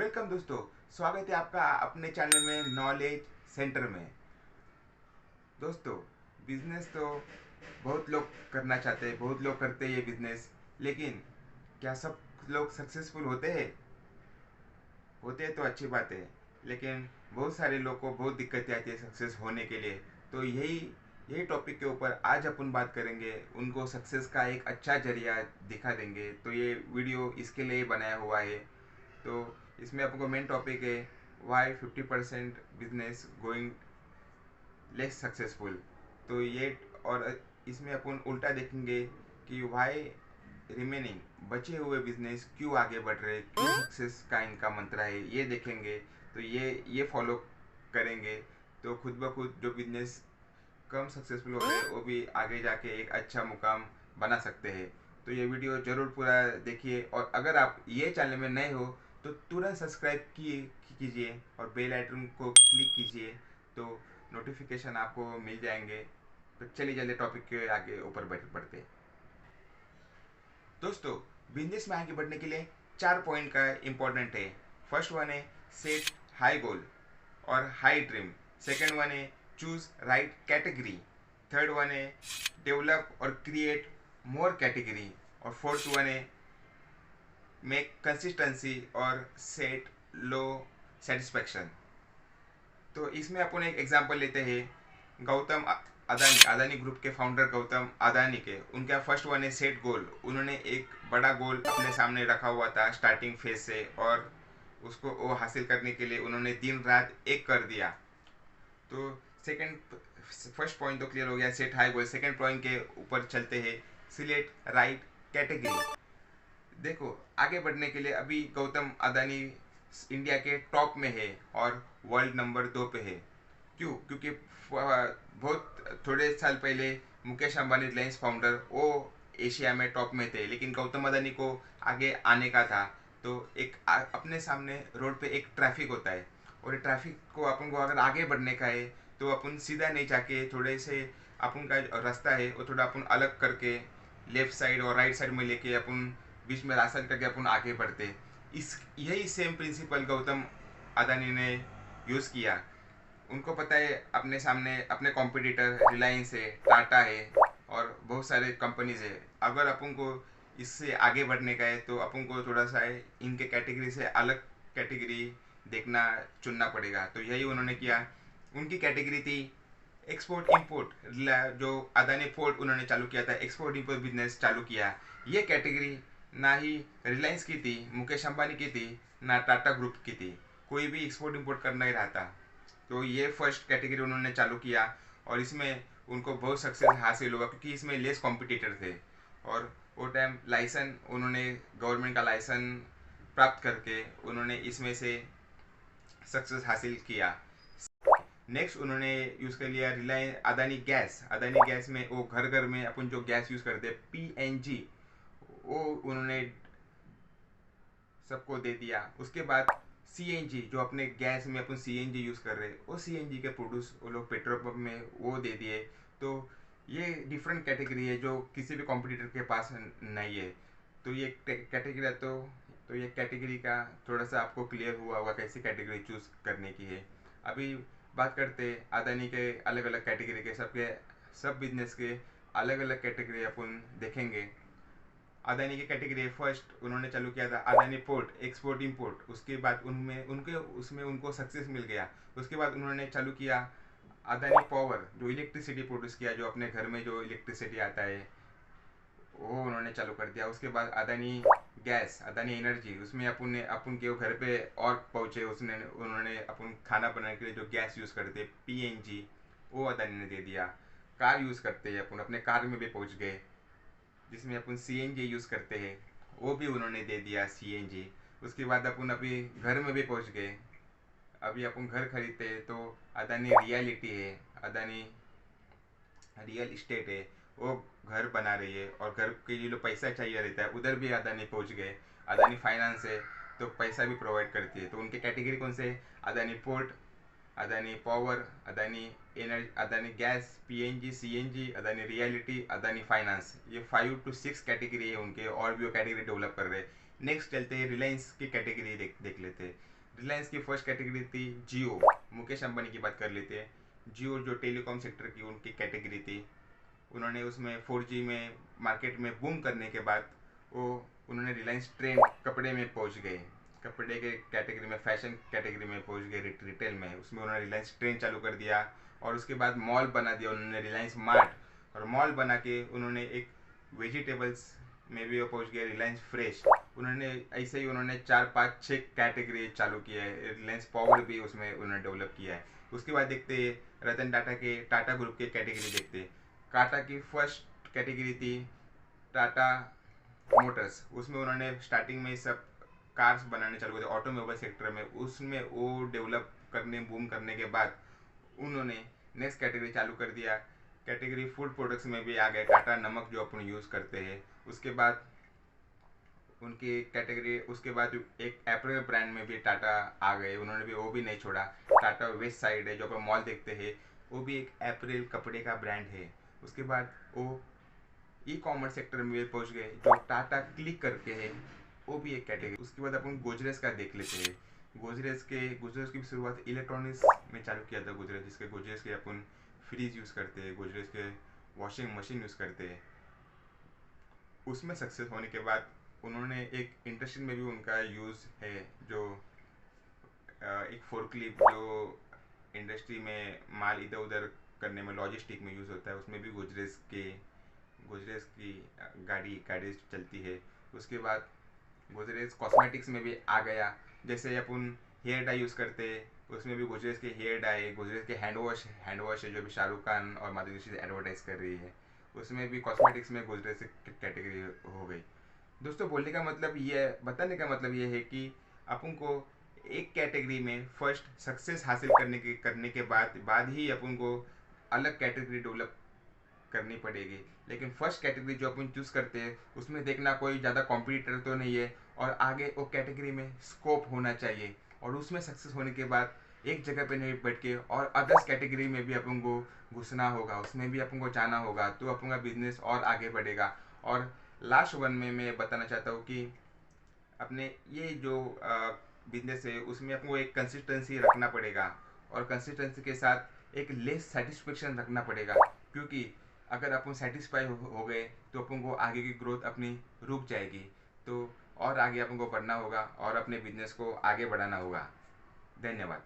Welcome दोस्तों। स्वागत है आपका अपने चैनल में नॉलेज सेंटर में। दोस्तों, बिजनेस तो बहुत लोग करना चाहते हैं, बहुत लोग करते हैं ये बिजनेस, लेकिन क्या सब लोग सक्सेसफुल होते हैं? होते हैं तो अच्छी बात है, लेकिन बहुत सारे लोग को बहुत दिक्कतें आती है सक्सेस होने के लिए। तो यही यही टॉपिक के ऊपर आज अपन बात करेंगे, उनको सक्सेस का एक अच्छा जरिया दिखा देंगे। तो ये वीडियो इसके लिए ही बनाया हुआ है। तो इसमें आपको मेन टॉपिक है, why 50% business going less successful. तो ये, और इसमें अपन उल्टा देखेंगे कि वाई रिमेनिंग बचे हुए बिजनेस क्यों आगे बढ़ रहे, क्यों सक्सेस का इनका मंत्र है, ये देखेंगे। तो ये फॉलो करेंगे तो खुद ब खुद जो बिजनेस कम सक्सेसफुल हो रहे हैं वो भी आगे जाके एक अच्छा मुकाम बना सकते हैं। तो ये वीडियो जरूर पूरा देखिए, और अगर आप ये चैनल में नए हो तो तुरंत सब्सक्राइब कीजिए और बेल आइकन को क्लिक कीजिए, तो नोटिफिकेशन आपको मिल जाएंगे। तो चलिए जल्दी टॉपिक के आगे ऊपर बढ़ते हैं। दोस्तों, बिजनेस में आगे बढ़ने के लिए 4 पॉइंट का इम्पोर्टेंट है। फर्स्ट वन है सेट हाई गोल और हाई ड्रीम। सेकंड वन है choose right category. Third one है डेवलप और क्रिएट मोर कैटेगरी। और फोर्थ वन है मेक कंसिस्टेंसी और सेट लो सेटिस्फेक्शन। तो इसमें अपन एक एग्जांपल लेते हैं, गौतम अदानी अदानी ग्रुप के फाउंडर गौतम अदानी के। उनका फर्स्ट वन है सेट गोल। उन्होंने एक बड़ा गोल अपने सामने रखा हुआ था स्टार्टिंग फेज से, और उसको वो हासिल करने के लिए उन्होंने दिन रात एक कर दिया। तो सेकंड फर्स्ट पॉइंट तो क्लियर हो गया, सेट हाई गोल। सेकंड पॉइंट के ऊपर चलते हैं, सिलेक्ट राइट कैटेगरी। देखो, आगे बढ़ने के लिए अभी गौतम अदानी इंडिया के टॉप में है और वर्ल्ड नंबर 2 पे है। क्यों? क्योंकि बहुत थोड़े साल पहले मुकेश अंबानी रिलायंस फाउंडर वो एशिया में टॉप में थे, लेकिन गौतम अदानी को आगे आने का था। तो एक अपने सामने रोड पे एक ट्रैफिक होता है, और ट्रैफिक को अपन को अगर आगे बढ़ने का है तो अपन सीधा नहीं जाके थोड़े से अपन का जो रास्ता है वो थोड़ा अपन अलग करके लेफ्ट साइड और राइट साइड में लेके अपन बीच में रास्ता करके अपन आगे बढ़ते। इस यही सेम प्रिंसिपल गौतम अदानी ने यूज़ किया। उनको पता है अपने सामने अपने कॉम्पिटिटर रिलायंस है, टाटा है और बहुत सारे कंपनीज है। अगर अपन को इससे आगे बढ़ने का है तो अपन को थोड़ा सा है इनके कैटेगरी से अलग कैटेगरी देखना चुनना पड़ेगा। तो यही उन्होंने किया। उनकी कैटेगरी थी एक्सपोर्ट इंपोर्ट। जो अदानी पोर्ट उन्होंने चालू किया था, एक्सपोर्ट इंपोर्ट बिजनेस चालू किया। ये कैटेगरी ना ही रिलायंस की थी, मुकेश अंबानी की थी, ना टाटा ग्रुप की थी। कोई भी एक्सपोर्ट इंपोर्ट करना ही रहा था। तो ये फर्स्ट कैटेगरी उन्होंने चालू किया, और इसमें उनको बहुत सक्सेस हासिल हुआ क्योंकि इसमें लेस कॉम्पिटिटर थे। और वो टाइम लाइसन उन्होंने गवर्नमेंट का लाइसन प्राप्त करके उन्होंने इसमें से सक्सेस हासिल किया। नेक्स्ट उन्होंने यूज़ कर लिया रिलायंस अदानी गैस। अदानी गैस में वो घर घर में अपन जो गैस यूज़ करते हैं PNG, वो उन्होंने सबको दे दिया। उसके बाद CNG, जो अपने गैस में अपन CNG यूज़ कर रहे हैं, वो CNG के प्रोड्यूस वो लोग पेट्रोल पंप में वो दे दिए। तो ये डिफरेंट कैटेगरी है जो किसी भी कॉम्पिटिटर के पास नहीं है। तो ये कैटेगरी है। तो ये कैटेगरी का थोड़ा सा आपको क्लियर हुआ होगा कैसी कैटेगरी चूज़ करने की है। अभी बात करते अदानी के अलग अलग कैटेगरी के, सब बिजनेस के अलग अलग कैटेगरी अपन देखेंगे। अदानी की कैटेगरी फर्स्ट उन्होंने चालू किया था अदानी पोर्ट एक्सपोर्ट इंपोर्ट। उसके बाद उनमें उनके उसमें उनको सक्सेस मिल गया। उसके बाद उन्होंने चालू किया अदानी पावर, जो इलेक्ट्रिसिटी प्रोड्यूस किया, जो अपने घर में जो इलेक्ट्रिसिटी आता है वो उन्होंने चालू कर दिया। उसके बाद अदानी गैस, अदानी एनर्जी, उसमें अपन के घर पे और पहुँचे। उसने उन्होंने अपन खाना बनाने के लिए जो गैस यूज़ करते PNG, वो अदानी ने दे दिया। कार यूज़ करते हैं अपन, अपने कार में भी पहुँच गए, जिसमें अपन CNG यूज़ करते हैं, वो भी उन्होंने दे दिया CNG। उसके बाद अपन अभी घर में भी पहुँच गए। अभी अपन घर खरीदते हैं तो अदानी रियलिटी है, अदानी रियल इस्टेट है, वो घर बना रही है, और घर के लिए जो पैसा चाहिए रहता है उधर भी अदानी पहुँच गए। अदानी फाइनेंस है, तो पैसा भी प्रोवाइड करती है। तो उनके कैटेगरी कौन से? Adani port, Adani power, Adani energy, Adani gas, PNG, CNG, Adani reality, Adani finance. ये 5 to 6 कैटेगरी है उनके, और भी वो कैटेगरी डेवलप कर रहे हैं। नेक्स्ट चलते हैं रिलायंस की कैटेगरी देख लेते हैं। रिलायंस की फर्स्ट कैटेगरी थी जियो। मुकेश अंबानी की बात कर लेते हैं। जियो जो टेलीकॉम सेक्टर की उनकी कैटेगरी थी, उन्होंने उसमें 4G में मार्केट में बूम करने के बाद वो उन्होंने रिलायंस ट्रेंड कपड़े में पहुंच गए, कपड़े के कैटेगरी में, फैशन कैटेगरी में पहुंच गए, रिटेल में। उसमें उन्होंने रिलायंस ट्रेंड चालू कर दिया और उसके बाद मॉल बना दिया उन्होंने, रिलायंस मार्ट। और मॉल बना के उन्होंने एक वेजिटेबल्स में भी वो पहुंच गए, रिलायंस फ्रेश। उन्होंने ऐसे ही उन्होंने 4 5 6 कैटेगरी चालू किया है। रिलायंस पावर भी उसमें उन्होंने डेवलप किया है। उसके बाद देखते हैं रतन टाटा के, टाटा ग्रुप के कैटेगरी देखते हैं। टाटा की फर्स्ट कैटेगरी थी टाटा मोटर्स। उसमें उन्होंने स्टार्टिंग में सब कार्स बनाने चालू किए, ऑटोमोबाइल सेक्टर में। उसमें वो डेवलप करने, बूम करने के बाद उन्होंने नेक्स्ट कैटेगरी चालू कर दिया। कैटेगरी फूड प्रोडक्ट्स में भी आ गए, टाटा नमक जो अपन यूज़ करते हैं। उसके बाद उनकी कैटेगरी, उसके बाद एक एप्रिल ब्रांड में भी टाटा आ गए, उन्होंने भी वो भी नहीं छोड़ा। टाटा वेस्ट साइड है जो अपन मॉल देखते हैं, वो भी एक एप्रिल कपड़े का ब्रांड है। उसके बाद वो ई कॉमर्स सेक्टर में भी पहुंच गए जो टाटा क्लिक करके है, वो भी एक कैटेगरी। उसके बाद अपन गोजरेस का देख लेते हैं। गोजरेस की शुरुआत इलेक्ट्रॉनिक्स में चालू किया था गोजरेस, जिसके गोजरेस के अपन फ्रिज यूज़ करते हैं, गोजरेस के वॉशिंग मशीन यूज़ करते हैं। उसमें सक्सेस होने के बाद उन्होंने एक इंडस्ट्री में भी उनका यूज़ है, जो एक फोर्कलिफ्ट जो इंडस्ट्री में माल इधर उधर करने में, लॉजिस्टिक में यूज़ होता है, उसमें भी गोजरेस की गाड़ी गाड़ी चलती है। उसके बाद गोजरेस कॉस्मेटिक्स में भी आ गया, जैसे अपन हेयर डाई यूज़ करते हैं, उसमें भी गोजरेस के हेयर डाई, गोजरेस के हैंड वॉश है जो भी शाहरुख खान और माधुरी दीक्षित एडवर्टाइज कर रही है, उसमें भी कॉस्मेटिक्स में गोजरेस कैटेगरी हो गई। दोस्तों बोलने का मतलब ये, बताने का मतलब ये है कि अपन को एक कैटेगरी में फर्स्ट सक्सेस हासिल करने के बाद ही अपन को अलग कैटेगरी डेवलप करनी पड़ेगी। लेकिन फर्स्ट कैटेगरी जो अपन चूज़ करते हैं उसमें देखना कोई ज़्यादा कॉम्पिटिटर तो नहीं है, और आगे वो कैटेगरी में स्कोप होना चाहिए। और उसमें सक्सेस होने के बाद एक जगह पे नहीं बैठ के और अदर्स कैटेगरी में भी अपन को घुसना होगा, उसमें भी अपन को जाना होगा, तो अपन का बिजनेस और आगे बढ़ेगा। और लास्ट वन में मैं बताना चाहता हूँ कि अपने ये जो बिजनेस है उसमें आपको एक कंसिस्टेंसी रखना पड़ेगा, और कंसिस्टेंसी के साथ एक लेस सेटिस्फेक्शन रखना पड़ेगा। क्योंकि अगर अपन सेटिस्फाई हो गए तो अपन को आगे की ग्रोथ अपनी रुक जाएगी। तो और आगे अपन को बढ़ना होगा और अपने बिजनेस को आगे बढ़ाना होगा। धन्यवाद।